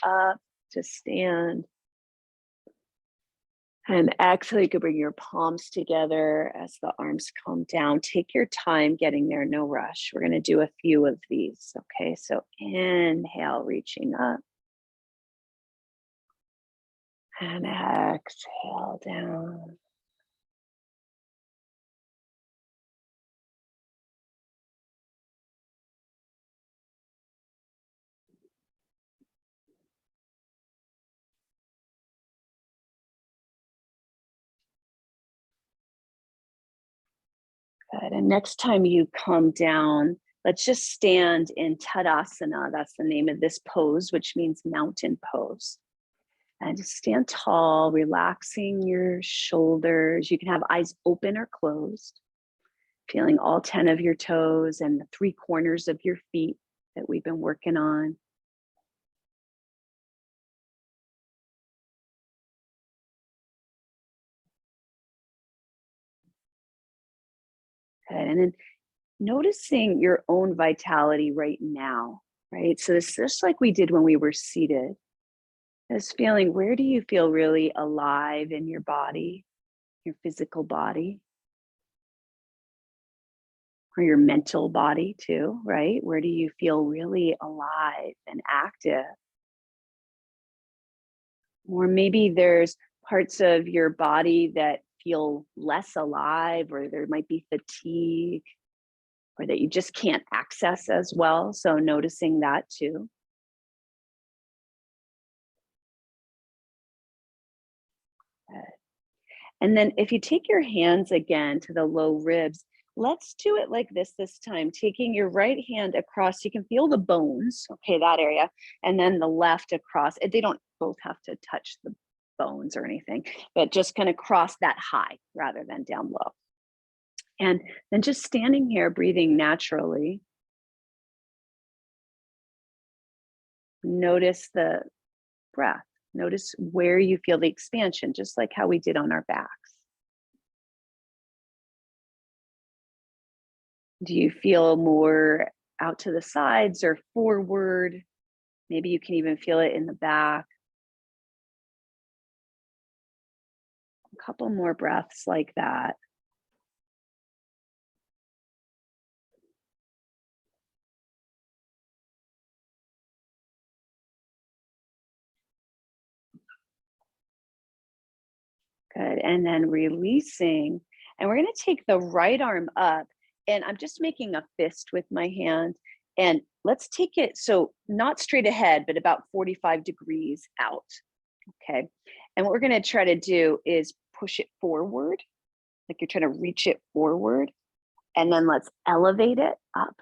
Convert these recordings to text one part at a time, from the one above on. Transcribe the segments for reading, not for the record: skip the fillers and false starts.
arms up to stand. And exhale, you could bring your palms together as the arms come down. Take your time getting there, no rush. We're going to do a few of these. Okay, so inhale, reaching up. And exhale down. Good. And next time you come down, let's just stand in Tadasana. That's the name of this pose, which means mountain pose. And just stand tall, relaxing your shoulders. You can have eyes open or closed, feeling all 10 of your toes and the 3 corners of your feet that we've been working on. Good. And then noticing your own vitality right now, right? So it's just like we did when we were seated. This feeling, where do you feel really alive in your body, your physical body? Or your mental body too, right? Where do you feel really alive and active? Or maybe there's parts of your body that feel less alive, or there might be fatigue, or that you just can't access as well. So noticing that too. Good. And then if you take your hands again to the low ribs, let's do it like this time, taking your right hand across. You can feel the bones, okay, that area, and then the left across. They don't both have to touch the bones or anything, but just kind of cross that high rather than down low. And then just standing here, breathing naturally. Notice the breath. Notice where you feel the expansion, just like how we did on our backs. Do you feel more out to the sides or forward? Maybe you can even feel it in the back. A couple more breaths like that. Good. And then releasing. And we're going to take the right arm up. And I'm just making a fist with my hand. And let's take it, so not straight ahead, but about 45 degrees out. Okay. And what we're going to try to do is push it forward, like you're trying to reach it forward. And then let's elevate it up.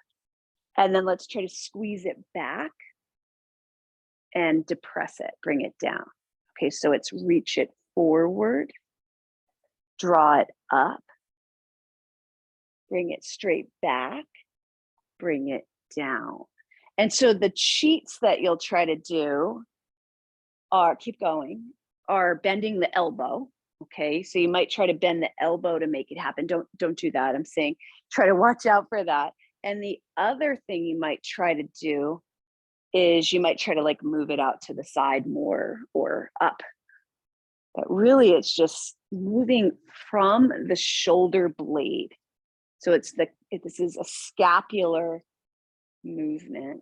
And then let's try to squeeze it back and depress it, bring it down. Okay, so it's reach it forward, draw it up, bring it straight back, bring it down. And so the cheats that you'll try to do are, keep going, are bending the elbow. Okay, so you might try to bend the elbow to make it happen. Don't do that. I'm saying try to watch out for that. And the other thing you might try to do is you might try to like move it out to the side more or up. But really it's just moving from the shoulder blade. So this is a scapular movement.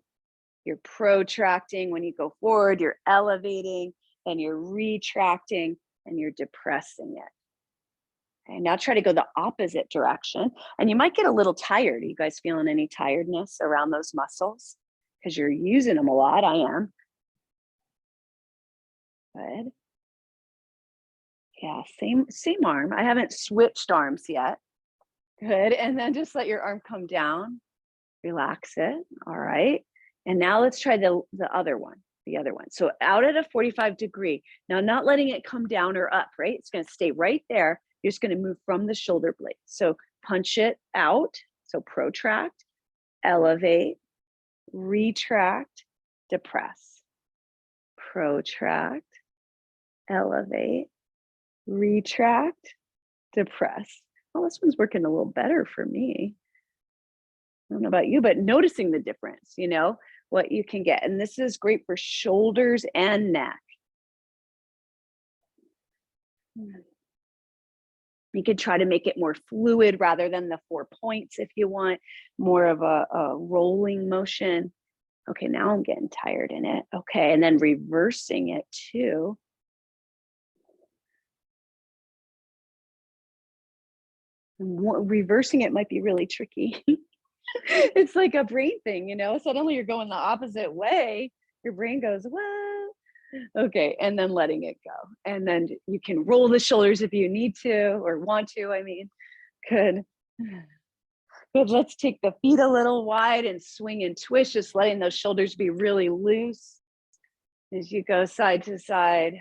You're protracting when you go forward, you're elevating, then you're retracting, and you're depressing it. Okay, now try to go the opposite direction. And you might get a little tired. Are you guys feeling any tiredness around those muscles? Because you're using them a lot. I am. Good. Yeah, same arm. I haven't switched arms yet. Good. And then just let your arm come down. Relax it. All right. And now let's try the other one. The other one. So out at a 45 degree. Now not letting it come down or up, right? It's going to stay right there. You're just going to move from the shoulder blade. So punch it out. So protract, elevate, retract, depress. Protract, elevate, retract, depress. Well, this one's working a little better for me. I don't know about you, but noticing the difference, you know, what you can get. And this is great for shoulders and neck. You could try to make it more fluid rather than the 4 points if you want more of a rolling motion. Okay, now I'm getting tired in it. Okay, and then reversing it too. Reversing it might be really tricky. It's like a brain thing, you know, suddenly you're going the opposite way. Your brain goes, what? Okay, and then letting it go. And then you can roll the shoulders if you need to or want to, I mean. Good. Good, let's take the feet a little wide and swing and twist, just letting those shoulders be really loose. As you go side to side,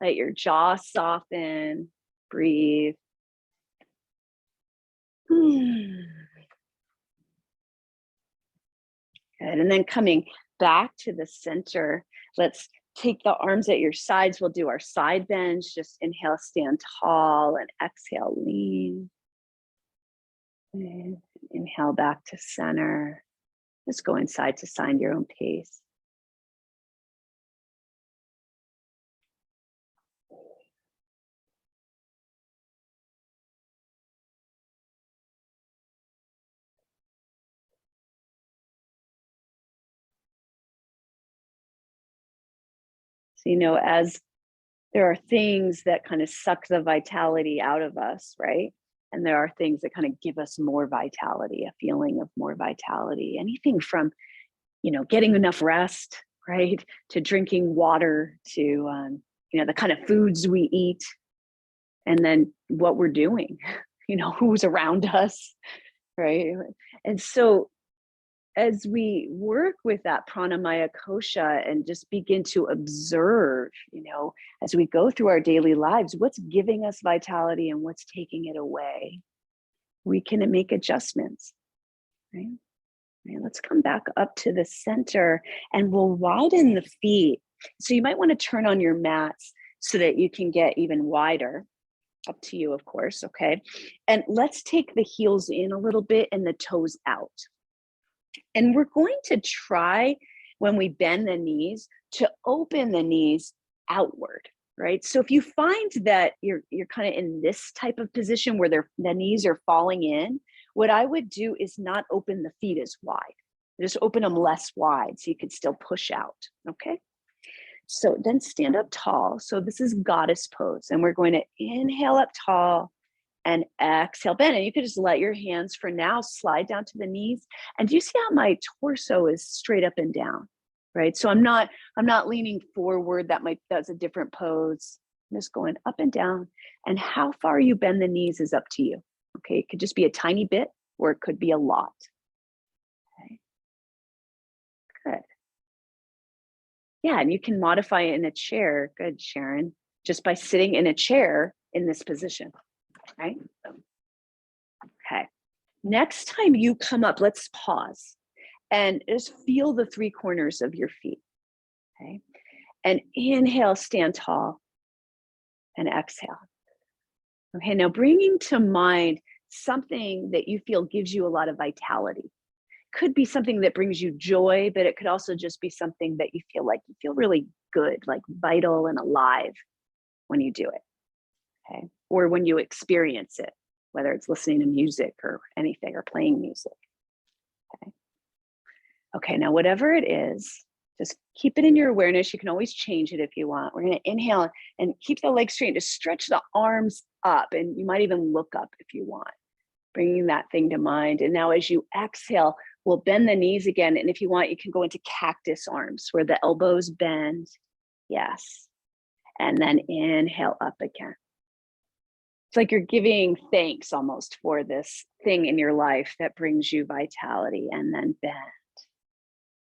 let your jaw soften, breathe. Good, and then coming back to the center, let's take the arms at your sides. We'll do our side bends. Just inhale, stand tall, and exhale, lean. And inhale back to center. Just going side to side, your own pace. So, you know, as there are things that kind of suck the vitality out of us, right? And there are things that kind of give us more vitality, a feeling of more vitality. Anything from, you know, getting enough rest, right, to drinking water, to, you know, the kind of foods we eat, and then what we're doing, you know, who's around us, right? And so as we work with that pranamaya kosha and just begin to observe, you know, as we go through our daily lives, what's giving us vitality and what's taking it away, we can make adjustments, right? Right, let's come back up to the center and we'll widen the feet. So you might want to turn on your mats so that you can get even wider. Up to you, of course, okay? And let's take the heels in a little bit and the toes out. And we're going to try, when we bend the knees, to open the knees outward, right? So if you find that you're kind of in this type of position where the knees are falling in, what I would do is not open the feet as wide. Just open them less wide so you can still push out, okay? So then stand up tall. So this is goddess pose, and we're going to inhale up tall and exhale, bend. And you could just let your hands for now slide down to the knees. And do you see how my torso is straight up and down, right? So I'm not leaning forward. That's a different pose. I'm just going up and down. And how far you bend the knees is up to you. Okay, it could just be a tiny bit, or it could be a lot. Okay, good. Yeah, and you can modify it in a chair. Good, Sharon. Just by sitting in a chair in this position, right? Okay. Next time you come up, let's pause and just feel the 3 corners of your feet. Okay. And inhale, stand tall, and exhale. Okay, now bringing to mind something that you feel gives you a lot of vitality. Could be something that brings you joy, but it could also just be something that you feel really good, like vital and alive when you do it. Okay. Or when you experience it, whether it's listening to music or anything, or playing music. Okay. Okay, now whatever it is, just keep it in your awareness. You can always change it if you want. We're going to inhale and keep the legs straight. Just stretch the arms up, and you might even look up if you want, bringing that thing to mind. And now as you exhale, we'll bend the knees again. And if you want, you can go into cactus arms where the elbows bend. Yes. And then inhale up again. It's like you're giving thanks almost for this thing in your life that brings you vitality, and then bend.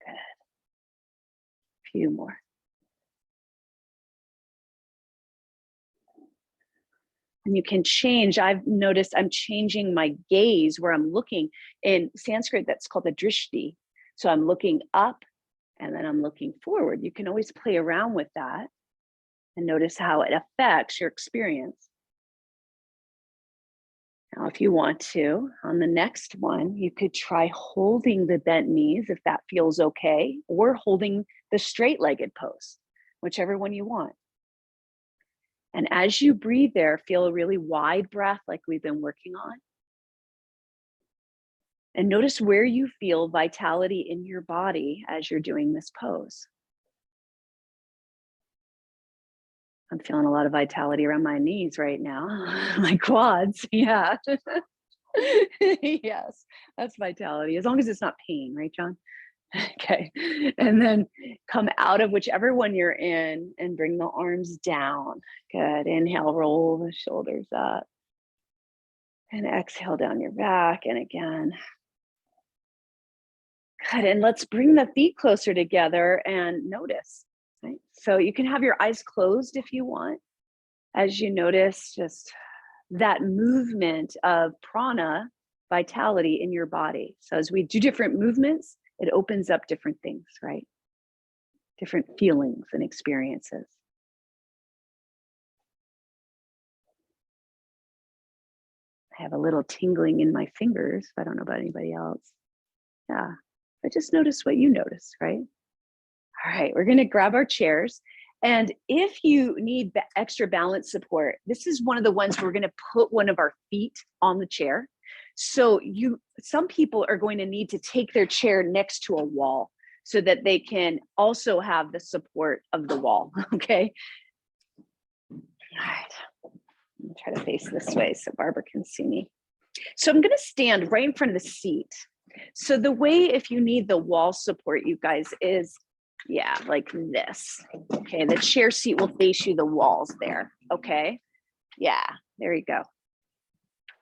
Good. A few more. And you can change. I've noticed I'm changing my gaze where I'm looking. In Sanskrit, that's called the drishti. So I'm looking up and then I'm looking forward. You can always play around with that and notice how it affects your experience. Now, if you want to, on the next one, you could try holding the bent knees if that feels okay, or holding the straight-legged pose, whichever one you want. And as you breathe there, feel a really wide breath like we've been working on. And notice where you feel vitality in your body as you're doing this pose. I'm feeling a lot of vitality around my knees right now, my quads, yeah. Yes, that's vitality, as long as it's not pain, right, John? Okay, and then come out of whichever one you're in and bring the arms down. Good, inhale, roll the shoulders up. And exhale down your back, and again. Good, and let's bring the feet closer together and notice, right? So you can have your eyes closed if you want, as you notice just that movement of prana, vitality in your body. So as we do different movements, it opens up different things, right? Different feelings and experiences. I have a little tingling in my fingers. I don't know about anybody else. Yeah, but just notice what you notice, right? All right, we're gonna grab our chairs. And if you need extra balance support, this is one of the ones we're gonna put one of our feet on the chair. So some people are going to need to take their chair next to a wall so that they can also have the support of the wall, okay? All right, I'm gonna try to face this way so Barbara can see me. So I'm gonna stand right in front of the seat. So the way, if you need the wall support, you guys, is, yeah, like this. Okay, the chair seat will face you, the walls there, okay? Yeah, there you go.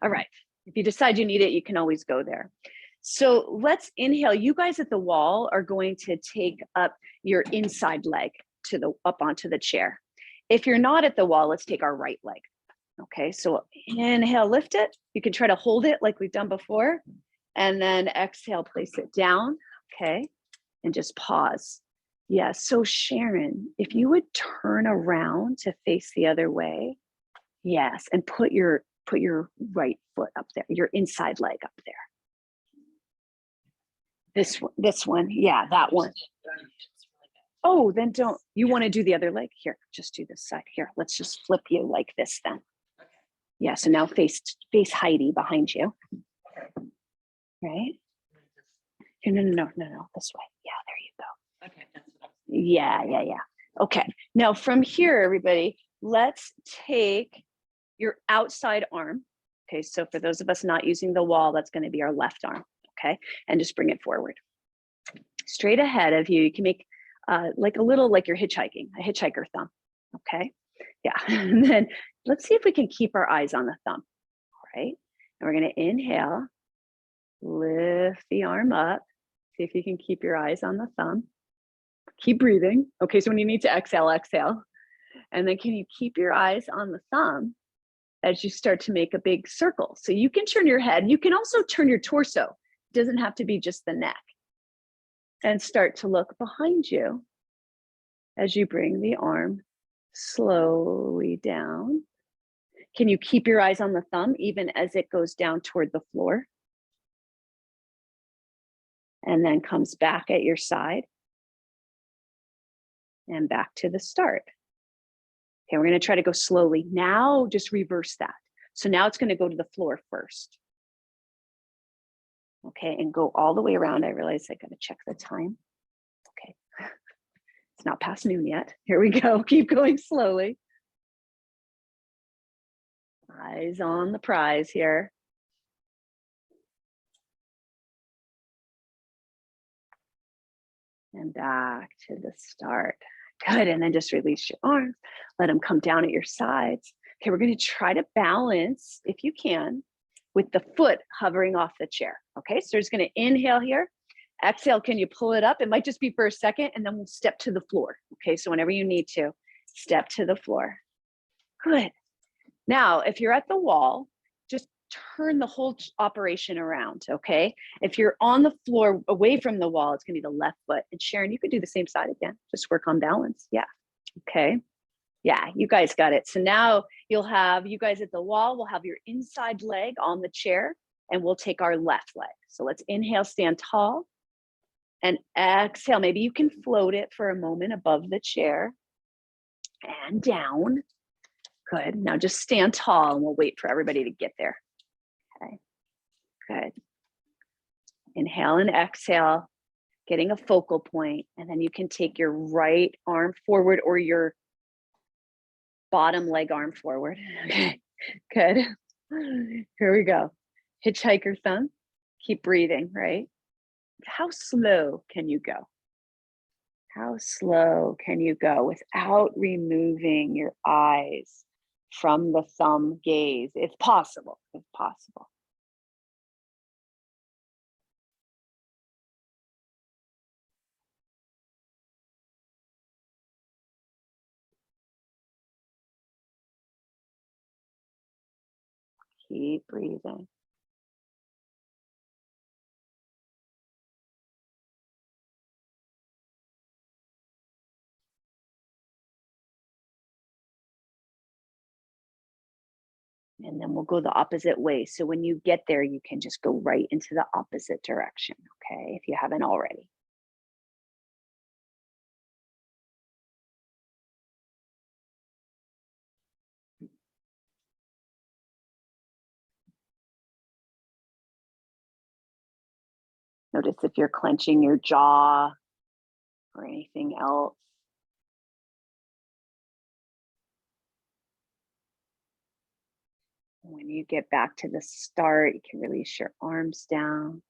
All right, if you decide you need it, you can always go there. So let's inhale. You guys at the wall are going to take up your inside leg up onto the chair. If you're not at the wall, let's take our right leg. Okay, so inhale, lift it. You can try to hold it like we've done before. And then exhale, place it down, okay? And just pause. Yeah, so Sharon, if you would turn around to face the other way, yes, and put your right foot up there, your inside leg up there. This one, yeah, that one. Oh, then don't, you want to do the other leg? Here, just do this side. Here, let's just flip you like this then. Yeah, so now face Heidi behind you. Right? No, this way. Yeah, there you go. Okay, that's what yeah. Okay, now from here, everybody, let's take your outside arm. Okay, so for those of us not using the wall, that's going to be our left arm. Okay, and just bring it forward. Straight ahead of you, you can make like a little, like you're hitchhiking, a hitchhiker thumb. Okay, yeah, and then let's see if we can keep our eyes on the thumb. All right, and we're going to inhale. Lift the arm up. See if you can keep your eyes on the thumb. Keep breathing. Okay, so when you need to exhale, exhale. And then can you keep your eyes on the thumb as you start to make a big circle? So you can turn your head. You can also turn your torso. It doesn't have to be just the neck. And start to look behind you as you bring the arm slowly down. Can you keep your eyes on the thumb even as it goes down toward the floor? And then comes back at your side and back to the start. Okay, we're going to try to go slowly. Now just reverse that. So now it's going to go to the floor first. Okay, and go all the way around. I realize I got to check the time. Okay, it's not past noon yet. Here we go. Keep going slowly. Eyes on the prize here. And back to the start. Good, and then just release your arms. Let them come down at your sides. Okay, we're gonna try to balance, if you can, with the foot hovering off the chair. Okay, so we're just gonna inhale here. Exhale, can you pull it up? It might just be for a second, and then we'll step to the floor. Okay, so whenever you need to, step to the floor. Good. Now, if you're at the wall, just turn the whole operation around, okay? If you're on the floor away from the wall, it's gonna be the left foot. And Sharon, you could do the same side again. Just work on balance, yeah. Okay. Yeah, you guys got it. So now you'll have, you guys at the wall, we'll have your inside leg on the chair and we'll take our left leg. So let's inhale, stand tall, and exhale. Maybe you can float it for a moment above the chair and down. Good. Now just stand tall and we'll wait for everybody to get there. Okay. Good. Inhale and exhale, getting a focal point, and then you can take your right arm forward or your bottom leg arm forward. Okay, good. Here we go. Hitchhiker thumb. Keep breathing, right? How slow can you go? How slow can you go without removing your eyes from the thumb gaze? It's possible. It's possible. Keep breathing. And then we'll go the opposite way. So when you get there, you can just go right into the opposite direction, okay? If you haven't already. Notice if you're clenching your jaw or anything else. When you get back to the start, you can release your arms down.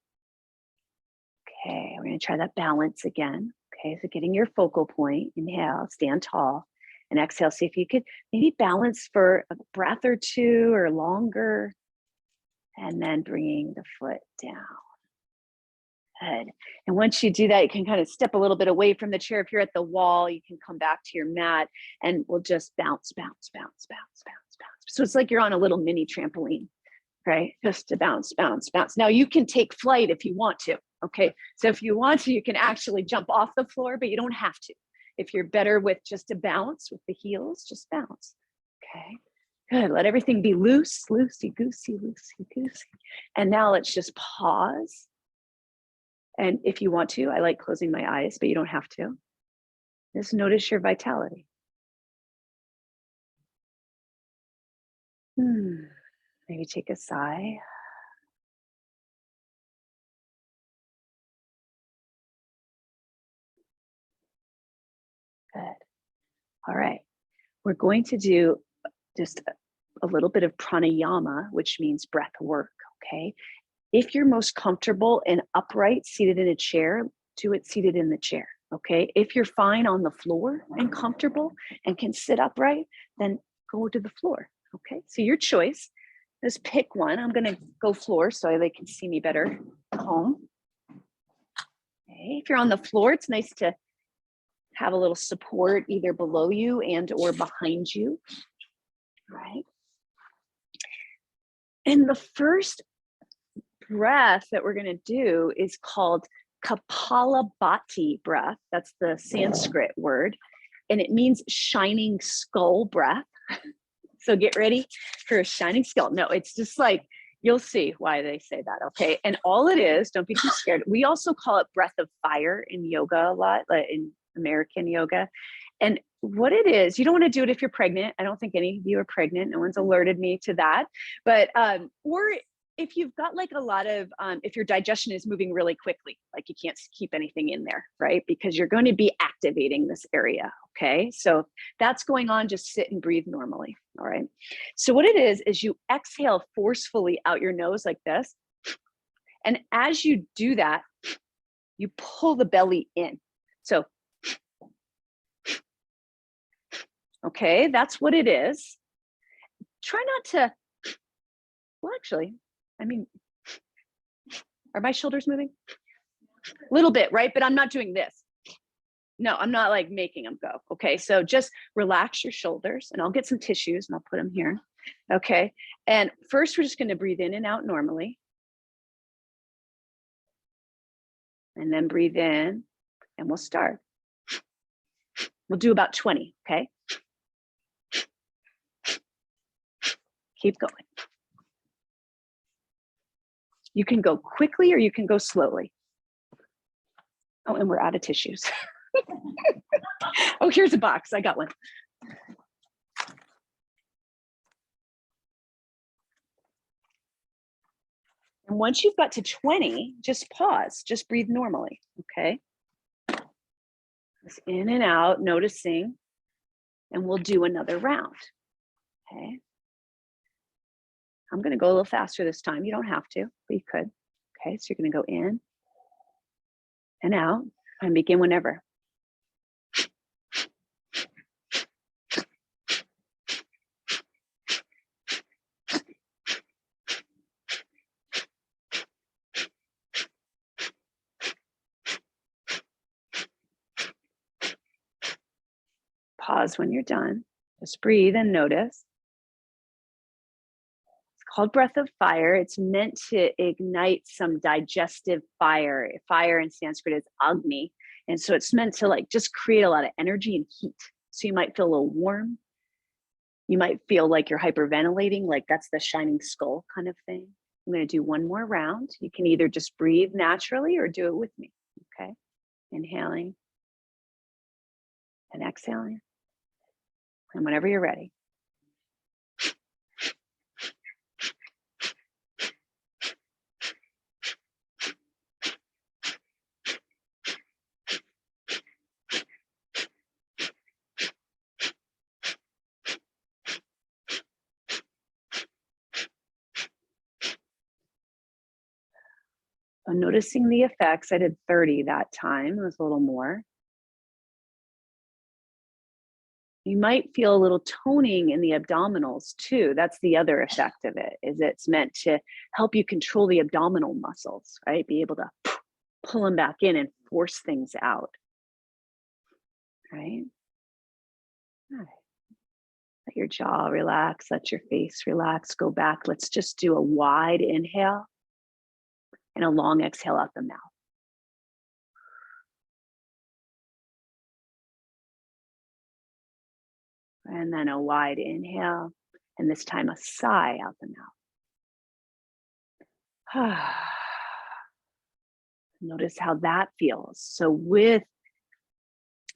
Okay, we're gonna try that balance again. Okay, so getting your focal point, inhale, stand tall, and exhale. See if you could maybe balance for a breath or two or longer, and then bringing the foot down. Good. And once you do that, you can kind of step a little bit away from the chair. If you're at the wall, you can come back to your mat and we'll just bounce, bounce, bounce, bounce, bounce, bounce. So it's like you're on a little mini trampoline, right? Just to bounce, bounce, bounce. Now you can take flight if you want to, okay? So if you want to, you can actually jump off the floor, but you don't have to. If you're better with just a bounce with the heels, just bounce, okay? Good, let everything be loose, loosey-goosey, loosey-goosey. And now let's just pause. And if you want to, I like closing my eyes, but you don't have to. Just notice your vitality. Maybe take a sigh. Good. All right. We're going to do just a little bit of pranayama, which means breath work, okay? If you're most comfortable and upright, seated in a chair, do it seated in the chair, okay? If you're fine on the floor and comfortable and can sit upright, then go to the floor, okay? So your choice. Just pick one. I'm gonna go floor so they can see me better at home. Okay. If you're on the floor, it's nice to have a little support either below you and or behind you, right? And the first breath that we're gonna do is called Kapalabhati breath. That's the Sanskrit word. And it means shining skull breath. So get ready for a shining skull. No, it's just like, you'll see why they say that, okay? And all it is, don't be too scared. We also call it breath of fire in yoga a lot, like in American yoga. And what it is, you don't want to do it if you're pregnant. I don't think any of you are pregnant. No one's alerted me to that. But, or if you've got like a lot of, if your digestion is moving really quickly, like you can't keep anything in there, right? Because you're going to be activating this area, okay? So that's going on, just sit and breathe normally, all right? So what it is you exhale forcefully out your nose like this. And as you do that, you pull the belly in. So, okay, that's what it is. Try not to, well, actually, I mean, are my shoulders moving? A little bit, right? But I'm not doing this. No, I'm not like making them go. Okay, so just relax your shoulders and I'll get some tissues and I'll put them here. Okay, and first we're just going to breathe in and out normally. And then breathe in and we'll start. We'll do about 20, okay? Keep going. You can go quickly or you can go slowly. Oh, and we're out of tissues. Oh, here's a box. I got one. And once you've got to 20, just pause, just breathe normally, okay? Just in and out, noticing, and we'll do another round, okay? I'm gonna go a little faster this time. You don't have to, but you could. Okay, so you're gonna go in and out and begin whenever. Pause when you're done. Just breathe and notice. It's called breath of fire. It's meant to ignite some digestive fire. Fire in Sanskrit is Agni. And so it's meant to like just create a lot of energy and heat. So you might feel a little warm. You might feel like you're hyperventilating, like that's the shining skull kind of thing. I'm going to do one more round. You can either just breathe naturally or do it with me. Okay. Inhaling and exhaling. And whenever you're ready. So noticing the effects. I did 30 that time. It was a little more. You might feel a little toning in the abdominals too. That's the other effect of it, is it's meant to help you control the abdominal muscles, right? Be able to pull them back in and force things out, right? All right. Let your jaw relax, let your face relax, go back. Let's just do a wide inhale and a long exhale out the mouth. And then a wide inhale, and this time a sigh out the mouth. Notice how that feels. So with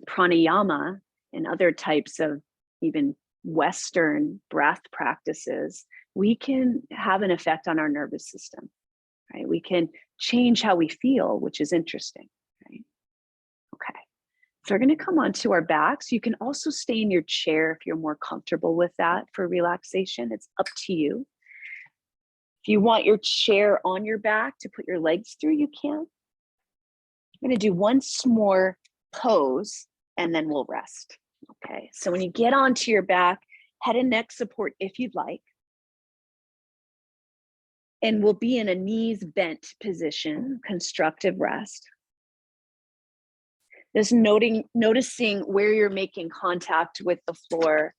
pranayama and other types of even Western breath practices, we can have an effect on our nervous system, right? We can change how we feel, which is interesting, right? Okay. So we're going to come onto our backs. You can also stay in your chair if you're more comfortable with that for relaxation. It's up to you. If you want your chair on your back to put your legs through, you can. I'm going to do one more pose and then we'll rest. Okay. So when you get onto your back, head and neck support if you'd like. And we'll be in a knees bent position, constructive rest. Just noticing where you're making contact with the floor.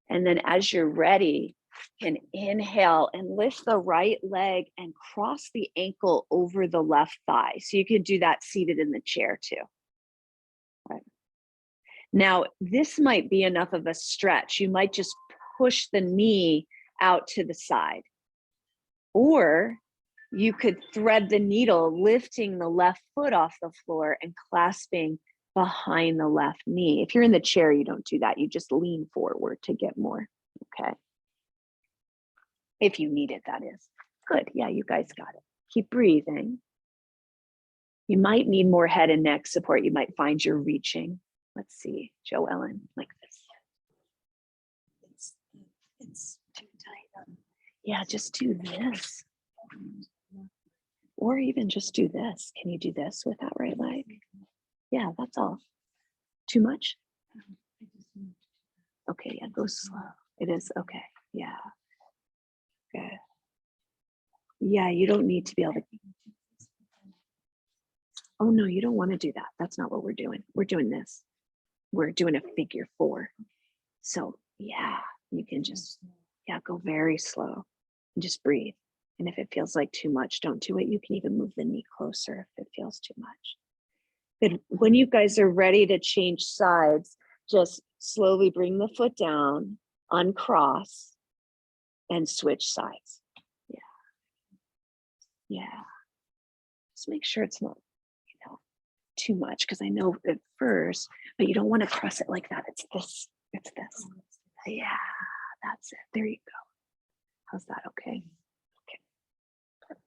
And then as you're ready, you can inhale and lift the right leg and cross the ankle over the left thigh. So you can do that seated in the chair too. Right. Now, this might be enough of a stretch. You might just push the knee out to the side. Or you could thread the needle, lifting the left foot off the floor and clasping behind the left knee. If you're in the chair, you don't do that. You just lean forward to get more, okay? If you need it, that is. Good, yeah, you guys got it. Keep breathing. You might need more head and neck support. You might find you're reaching. Let's see, Joe Ellen, like this. It's too tight. Yeah, just do this. Or even just do this. Can you do this with that right leg? Yeah, that's all. Too much? Okay, yeah, go slow. It is, okay, yeah. Good. Yeah, you don't need to be able to. Oh no, you don't want to do that. That's not what we're doing. We're doing this. We're doing a figure 4. So yeah, you can just, yeah, go very slow and just breathe. And if it feels like too much, don't do it. You can even move the knee closer if it feels too much. But when you guys are ready to change sides, just Slowly bring the foot down, uncross, and switch sides. Yeah. Yeah. Just make sure it's not, too much, because I know at first, but you don't want to cross it like that. It's this. It's this. Yeah, that's it. There you go. How's that? Okay. Okay.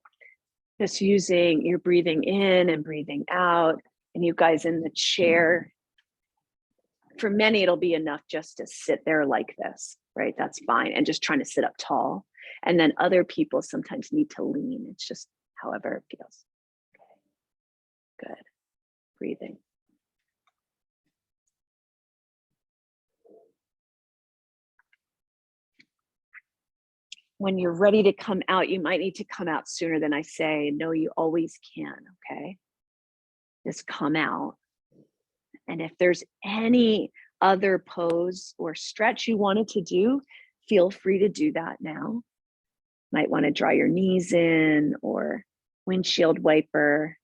Just using your breathing in and breathing out. And you guys in the chair, for many, it'll be enough just to sit there like this, right? That's fine. And just trying to sit up tall. And then other people sometimes need to lean. It's just however it feels. Okay. Good. Breathing. When you're ready to come out, you might need to come out sooner than I say. No, you always can, okay? Just come out. And if there's any other pose or stretch you wanted to do, feel free to do that now. Might want to draw your knees in or windshield wiper.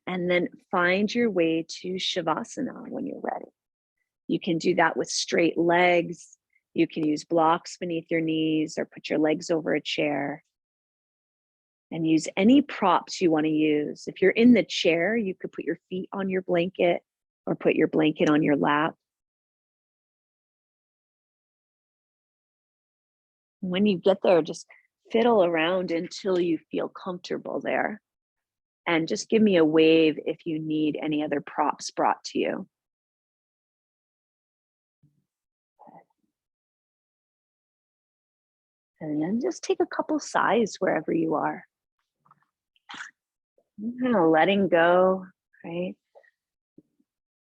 And then find your way to Shavasana when you're ready. You can do that with straight legs. You can use blocks beneath your knees or put your legs over a chair. And use any props you want to use. If you're in the chair, you could put your feet on your blanket or put your blanket on your lap. When you get there, just fiddle around until you feel comfortable there. And just give me a wave if you need any other props brought to you. And then just take a couple sighs wherever you are. Kind of letting go, right?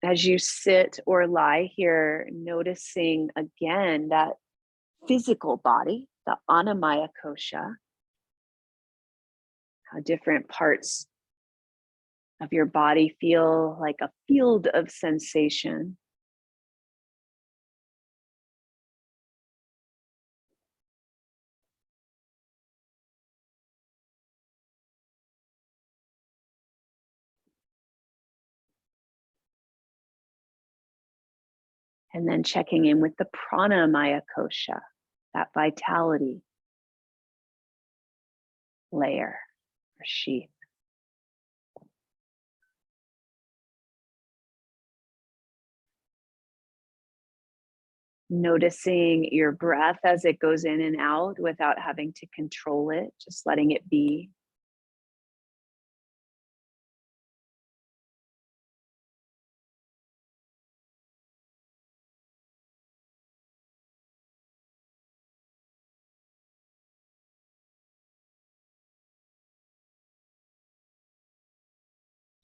As you sit or lie here, noticing again that physical body, the Annamaya kosha, how different parts of your body feel like a field of sensation. And then checking in with the Pranayama kosha, that vitality layer or sheath. Noticing your breath as it goes in and out without having to control it, just letting it be.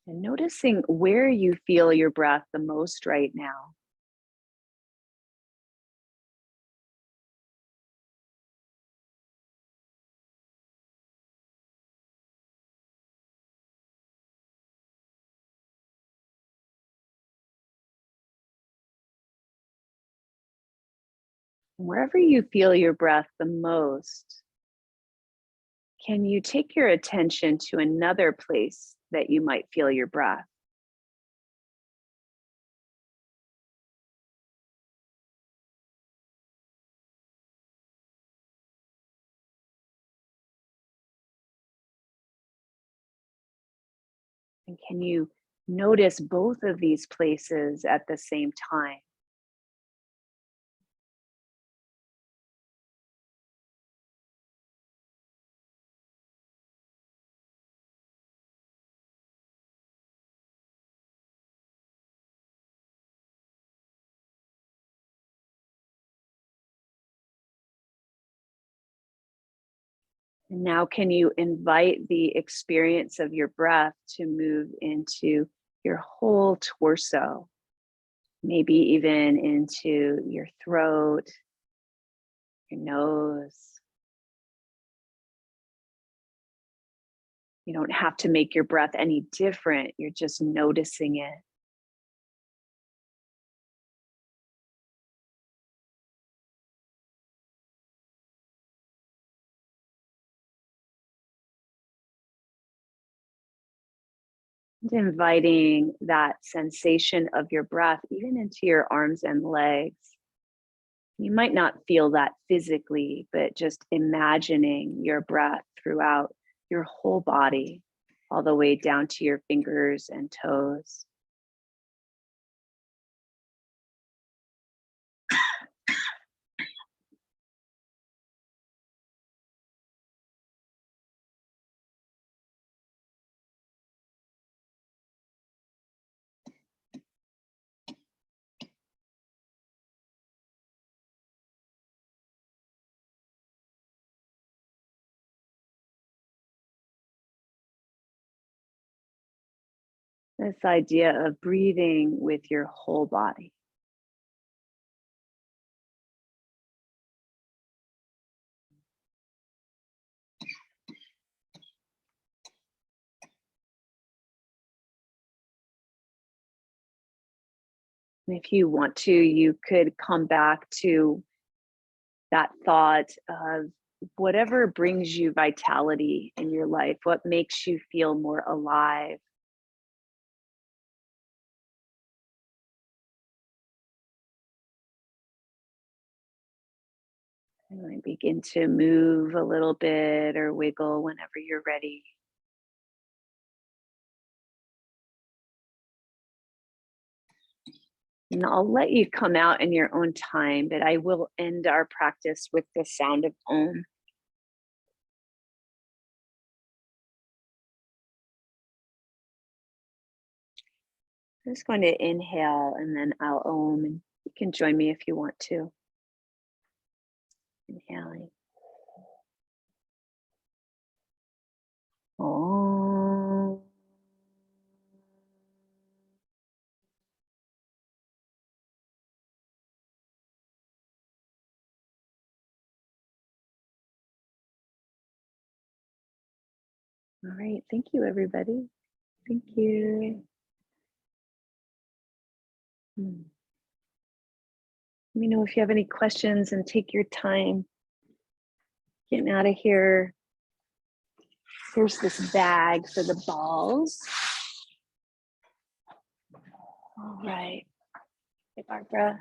And noticing where you feel your breath the most right now. Wherever you feel your breath the most, can you take your attention to another place that you might feel your breath? And can you notice both of these places at the same time? And now, can you invite the experience of your breath to move into your whole torso, maybe even into your throat, your nose? You don't have to make your breath any different. You're just noticing it. And inviting that sensation of your breath even into your arms and legs. You might not feel that physically, but just imagining your breath throughout your whole body, all the way down to your fingers and toes. This idea of breathing with your whole body. And if you want to, you could come back to that thought of whatever brings you vitality in your life, what makes you feel more alive. And then begin to move a little bit or wiggle whenever you're ready. And I'll let you come out in your own time, but I will end our practice with the sound of Om. I'm just going to inhale and then I'll Om, and you can join me if you want to. Inhaling. Om. All right, thank you, everybody. Thank you. Let me know if you have any questions and take your time getting out of here. Here's this bag for the balls. All right. Hey, Barbara.